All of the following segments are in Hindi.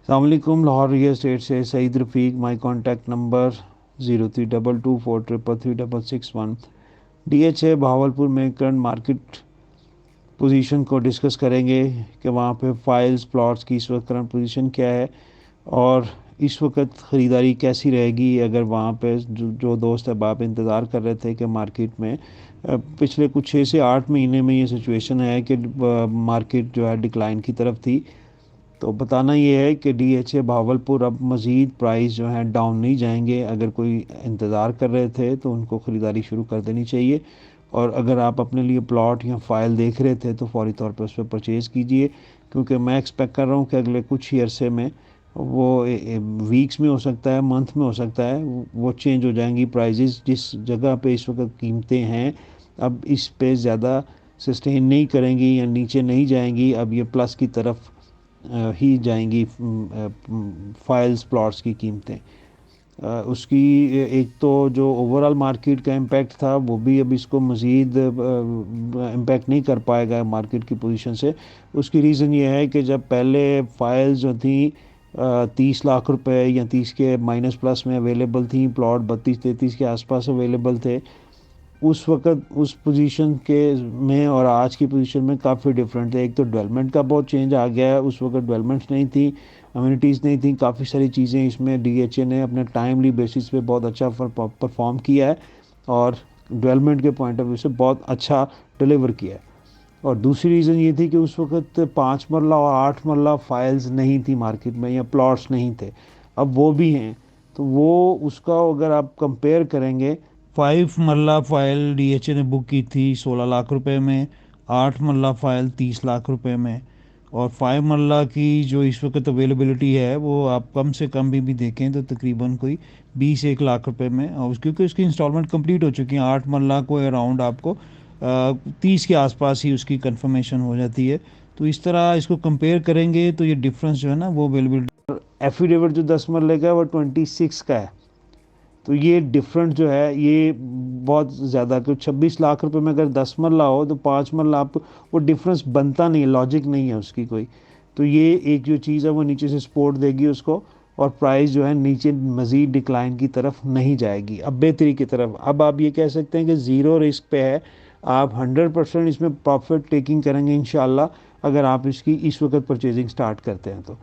अस्सलामुअलैकुम, लाहौर रियल एस्टेट से Saeed Rafiq. My contact number 0322433661। DHA Bahawalpur में करंट मार्केट पोजीशन को डिस्कस करेंगे कि वहाँ पे फाइल्स प्लॉट्स की इस वक्त करंट पोजीशन क्या है और इस वक्त ख़रीदारी कैसी रहेगी। अगर वहाँ पे जो दोस्त अहबाब इंतज़ार कर रहे थे कि मार्केट में पिछले कुछ 6 से 8 महीने में ये सिचुएशन है कि मार्केट जो है डिक्लाइन की तरफ थी, तो बताना ये है कि DHA भावलपुर अब मज़ीद प्राइस जो है डाउन नहीं जाएंगे। अगर कोई इंतज़ार कर रहे थे तो उनको ख़रीदारी शुरू कर देनी चाहिए, और अगर आप अपने लिए प्लॉट या फाइल देख रहे थे तो फौरी तौर पर उस पर परचेज़ कीजिए, क्योंकि मैं एक्सपेक्ट कर रहा हूँ कि अगले कुछ ही अरसे में वो वीक्स में हो सकता है, मंथ में हो सकता है, वो चेंज हो जाएंगी प्राइजेज़। जिस जगह पे इस वक्त कीमतें हैं अब इस पे ज़्यादा सस्टेन नहीं करेंगी या नीचे नहीं जाएंगी, अब ये प्लस की तरफ ही जाएंगी। फाइल्स प्लॉट्स की कीमतें उसकी एक तो जो ओवरऑल मार्केट का इम्पैक्ट था वो भी अब इसको मज़ीद इम्पैक्ट नहीं कर पाएगा मार्केट की पोजीशन से। उसकी रीज़न ये है कि जब पहले फाइल्स जो थी 30 लाख रुपए या 30 के माइनस प्लस में अवेलेबल थी, प्लॉट 32-33 के आसपास अवेलेबल थे, उस वक़्त उस पोजीशन के में और आज की पोजीशन में काफ़ी डिफरेंट है। एक तो डेवलपमेंट का बहुत चेंज आ गया है, उस वक़्त डेवलपमेंट्स नहीं थी, अम्यूनिटीज़ नहीं थी, काफ़ी सारी चीज़ें इसमें DHA ने अपने टाइमली बेसिस पे बहुत अच्छा परफॉर्म किया है और डेवलपमेंट के पॉइंट ऑफ व्यू से बहुत अच्छा डिलीवर किया है। और दूसरी रीज़न ये थी कि उस वक़्त 5 मरला और 8 मरला फाइल्स नहीं थी मार्केट में, या प्लॉट्स नहीं थे। अब वो भी हैं, तो वो उसका अगर आप कंपेयर करेंगे, 5 मरला फाइल DHA ने बुक की थी 16 लाख रुपए में, 8 मरला फाइल 30 लाख रुपए में, और 5 मरला की जो इस वक्त अवेलेबिलिटी है वो आप कम से कम भी देखें तो तकरीबन कोई 20-1 लाख रुपए में, और क्योंकि उसकी इंस्टॉलमेंट कंप्लीट हो चुकी है 8 मरला को अराउंड आपको 30 के आसपास ही उसकी कंफर्मेशन हो जाती है। तो इस तरह इसको कंपेयर करेंगे तो ये डिफरेंस जो है ना वो अवेलेबिलिटी, एफिडेविट जो 10 मरले का है वो 26 का है। तो ये डिफरेंट जो है ये बहुत ज़्यादा, क्योंकि 26 लाख रुपए में अगर 10 मरला हो तो 5 मरला आप, वो डिफरेंस बनता नहीं है, लॉजिक नहीं है उसकी कोई। तो ये एक जो चीज़ है वो नीचे से सपोर्ट देगी उसको, और प्राइस जो है नीचे मज़ीद डिक्लाइन की तरफ नहीं जाएगी, अब बेहतरी की तरफ। अब आप ये कह सकते हैं कि ज़ीरो रिस्क पे है, आप 100% इसमें प्रॉफिट टेकिंग करेंगे इंशाल्लाह, अगर आप इसकी इस वक्त परचेजिंग स्टार्ट करते हैं तो।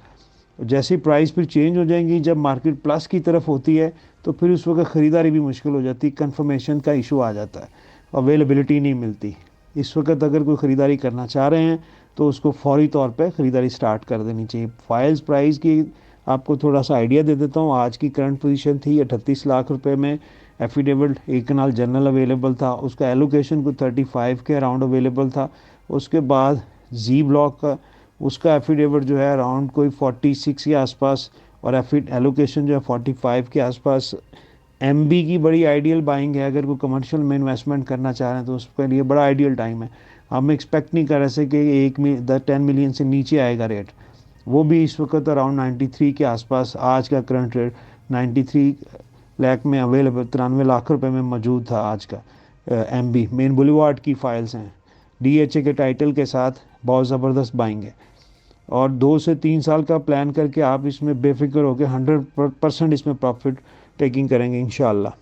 जैसी प्राइस फिर चेंज हो जाएंगी, जब मार्केट प्लस की तरफ होती है तो फिर उस वक्त ख़रीदारी भी मुश्किल हो जाती है, कंफर्मेशन का इशू आ जाता है, अवेलेबिलिटी नहीं मिलती। इस वक्त अगर कोई ख़रीदारी करना चाह रहे हैं तो उसको फौरी तौर पे ख़रीदारी स्टार्ट कर देनी चाहिए। फाइल्स प्राइस की आपको थोड़ा सा आइडिया दे देता हूँ। आज की करंट पोजीशन थी 38 लाख रुपए में। एफिडेविट एक कनाल जनरल अवेलेबल था, उसका एलोकेशन को 35 के अराउंड अवेलेबल था। उसके बाद जी ब्लॉक का उसका एफिडेविट जो है अराउंड कोई 46 के आसपास, और एफिड एलोकेशन जो है 45 के आसपास। MB की बड़ी आइडियल बाइंग है, अगर कोई कमर्शियल में इन्वेस्टमेंट करना चाह रहे हैं तो उसके लिए बड़ा आइडियल टाइम है। हम एक्सपेक्ट नहीं कर रहे थे कि 10 मिलियन से नीचे आएगा रेट, वो भी इस वक्त अराउंड 93 के आसपास। आज का करंट रेट 93 लाख में अवेलेबल, 93 लाख रुपए में मौजूद था आज का। MB मेन बुलेवार्ड की फाइल्स हैं, DHA के टाइटल के साथ बहुत ज़बरदस्त बाइंग है, और 2 से 3 साल का प्लान करके आप इसमें बेफिक्र होकर 100% इसमें प्रॉफिट टेकिंग करेंगे इंशाल्लाह।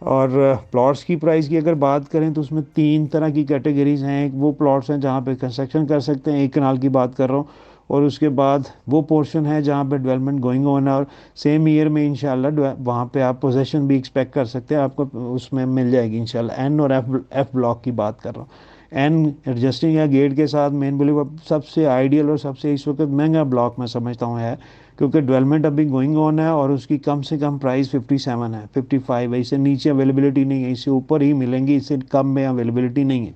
और प्लॉट्स की प्राइस की अगर बात करें तो उसमें 3 तरह की कैटेगरीज हैं। एक वो प्लॉट्स हैं जहाँ पे कंस्ट्रक्शन कर सकते हैं, 1 कनाल की बात कर रहा हूँ, और उसके बाद वो पोर्शन है जहाँ पे डेवलपमेंट गोइंग ऑन है, और सेम ईयर में इंशाल्लाह वहाँ पे आप पोजेसन भी एक्सपेक्ट कर सकते हैं, आपको उसमें मिल जाएगी इंशाल्लाह। N और F ब्लॉक की बात कर रहा हूँ। N एडजस्टिंग या गेट के साथ मेन बोली सबसे आइडियल और सबसे इस वक्त महंगा ब्लॉक मैं समझता हूँ है, क्योंकि डेवलपमेंट अभी गोइंग ऑन है और उसकी कम से कम प्राइस 57 है, 55 है। इससे नीचे अवेलेबिलिटी नहीं है, इससे ऊपर ही मिलेंगी, इससे कम में अवेलेबिलिटी नहीं है।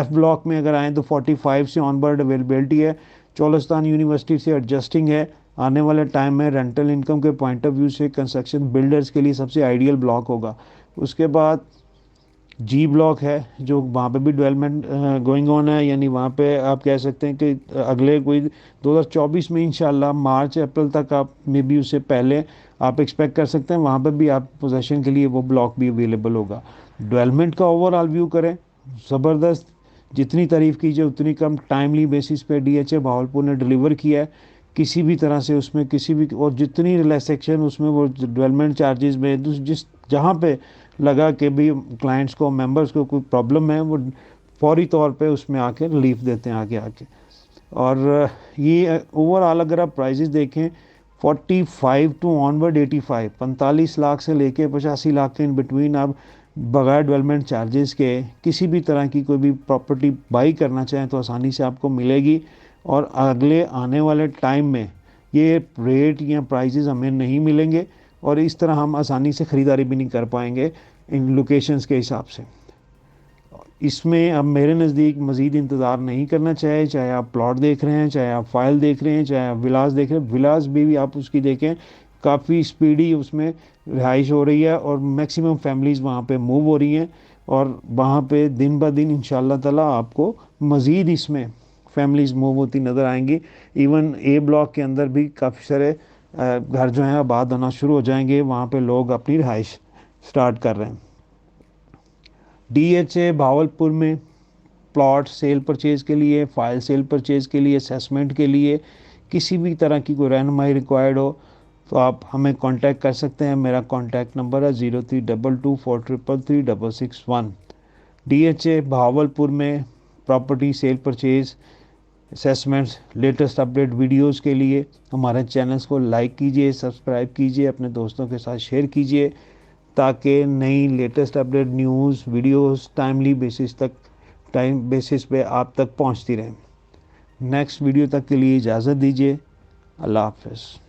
F ब्लॉक में अगर आएँ तो 45 से ऑनवर्ड अवेलेबिलिटी है। चोलस्तान यूनिवर्सिटी से एडजस्टिंग है। आने वाले टाइम में रेंटल इनकम के पॉइंट ऑफ व्यू से कंस्ट्रक्शन बिल्डर्स के लिए सबसे आइडियल ब्लॉक होगा। उसके बाद जी ब्लॉक है, जो वहाँ पे भी डेवलपमेंट गोइंग ऑन है, यानी वहाँ पे आप कह सकते हैं कि अगले कोई 2024 में इंशाल्लाह मार्च अप्रैल तक आप मे बी उससे पहले आप एक्सपेक्ट कर सकते हैं, वहाँ पे भी आप पोजेशन के लिए वो ब्लॉक भी अवेलेबल होगा। डेवलपमेंट का ओवरऑल व्यू करें, ज़बरदस्त, जितनी तारीफ़ कीजिए उतनी कम। टाइमली बेसिस पे DHA भावलपुर ने डिलीवर किया है। किसी भी तरह से उसमें किसी भी, और जितनी रिलैक्सेशन उसमें वो डेवलपमेंट चार्जेस में जिस जहाँ पे लगा कि भी क्लाइंट्स को, मेंबर्स को कोई प्रॉब्लम है, वो फौरी तौर पे उसमें आके रिलीफ देते हैं आगे आके। और ये ओवरऑल अगर आप प्राइजेस देखें 45 टू ऑनवर्ड 85, 45 लाख से लेके 85 लाख के इन बिटवीन आप बगैर डेवलपमेंट चार्जेस के किसी भी तरह की कोई भी प्रॉपर्टी बाई करना चाहें तो आसानी से आपको मिलेगी। और अगले आने वाले टाइम में ये रेट या प्राइजेस हमें नहीं मिलेंगे, और इस तरह हम आसानी से ख़रीदारी भी नहीं कर पाएंगे इन लोकेशंस के हिसाब से। इसमें अब मेरे नज़दीक मज़ीद इंतज़ार नहीं करना चाहिए, चाहे आप प्लॉट देख रहे हैं, चाहे आप फाइल देख रहे हैं, चाहे आप विलास देख रहे हैं। विलास भी आप उसकी देखें, काफ़ी स्पीडी उसमें रिहाइश हो रही है और मैक्सिमम फैमिलीज़ वहाँ पे मूव हो रही हैं, और वहाँ पे दिन ब दिन इंशाल्लाह ताला आपको मज़ीद इसमें फैमिलीज़ मूव होती नज़र आएंगी। इवन ए ब्लॉक के अंदर भी काफ़ी सारे घर जो हैं आबाद होना शुरू हो जाएंगे, वहाँ पे लोग अपनी रिहाइश स्टार्ट कर रहे हैं। DHA भावलपुर में प्लॉट सेल परचेज़ के लिए, फाइल सेल परचेज़ के लिए, असेसमेंट के लिए किसी भी तरह की कोई रहनुमाई रिक्वायर्ड हो तो आप हमें कांटेक्ट कर सकते हैं। मेरा कांटेक्ट नंबर है 0322433661। DHA भावलपुर में property cell purchase, assessments, latest update videos के लिए हमारे चैनल्स को लाइक कीजिए, सब्सक्राइब कीजिए, अपने दोस्तों के साथ शेयर कीजिए, ताकि नई latest update news videos time basis पे आप तक पहुंचती रहें। नेक्स्ट वीडियो तक के लिए इजाज़त दीजिए। अल्लाह हाफ़िज़।